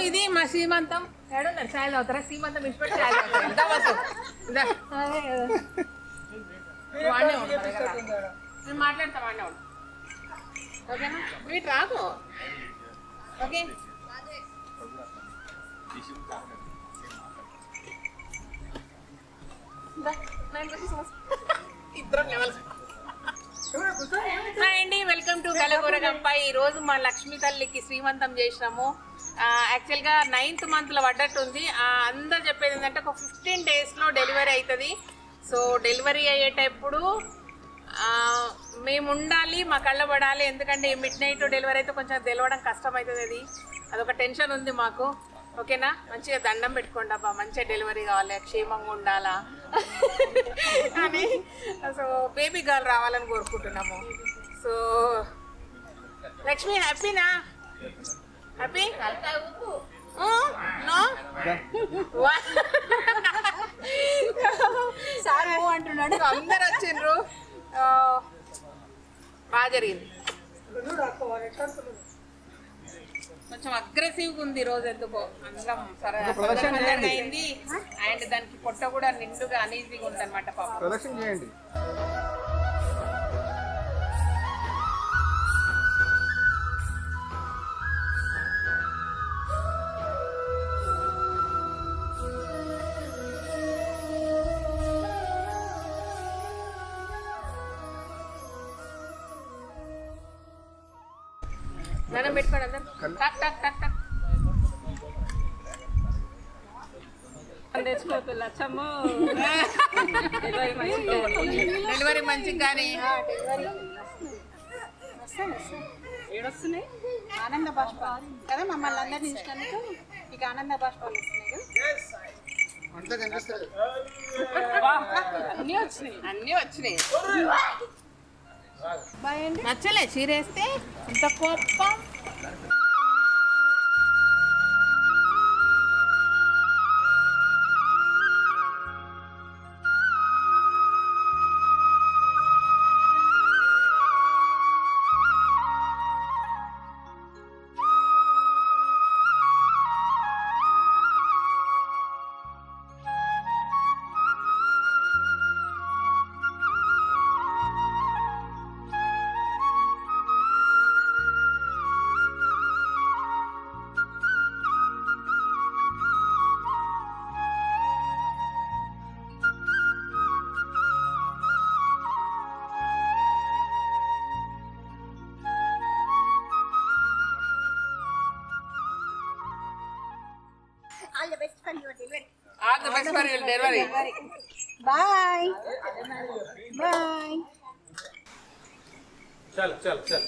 ఇది మా సీమంతం ఏడున్నారు ఛాయలు అవుతారా సీమంతం ఇష్టపడి ఛాయలు అవుతారు ఎంత బస్సు వాడినే ఉంటారు నేను మాట్లాడతా వాడినే ఉంటాను ఓకేనా వీటి రాకు ఓకే అండి వెల్కమ్ టు కలగూరగంప. ఈరోజు మా లక్ష్మీ తల్లికి శ్రీమంతం చేసినాము. యాక్చువల్గా 9th మంత్లో పడ్డట్టుంది. అందరు చెప్పేది ఏంటంటే ఒక 15 daysలో డెలివరీ అవుతుంది. సో డెలివరీ అయ్యేటప్పుడు మేము ఉండాలి, మా కళ్ళ పడాలి. ఎందుకంటే మిడ్ నైట్ డెలివరీ అయితే కొంచెం తెలవడం కష్టం అవుతుంది. అదొక టెన్షన్ ఉంది మాకు. ఓకేనా, మంచిగా దండం పెట్టుకోండి అబ్బా, మంచిగా డెలివరీ కావాలి, క్షేమంగా ఉండాలా అని. సో బేబీ గర్ల్ రావాలని కోరుకుంటున్నాము. సో లక్ష్మి హ్యాపీనా? హ్యాపీ నో అంటున్నాడు. అందరు వచ్చిండ్రు, బాగా జరిగింది. కొంచెం అగ్రెసివ్గా ఉంది ఈరోజు, ఎందుకో అందరం సరదా అయింది. అండ్ దానికి పొట్ట కూడా నిండుగా అనీజీగా ఉంది అనమాట. పాపం దండం పెట్టుకోండి అందరు. టక్ టక్ టక్ టక్ డెలివరీ మంచి కానీ ఏడొస్తున్నాయి ఆనంద బాష్పాలు కదా, మమ్మల్ని అందరినీ చూసినందుకు ఇక ఆనంద బాష్పాలు వస్తున్నాయి. అన్నీ వచ్చినాయి. నచ్చలే చీర వేస్తే ఇంత కోపం. All the best for your delivery. All the best for your delivery. Bye. Bye. चल चल चल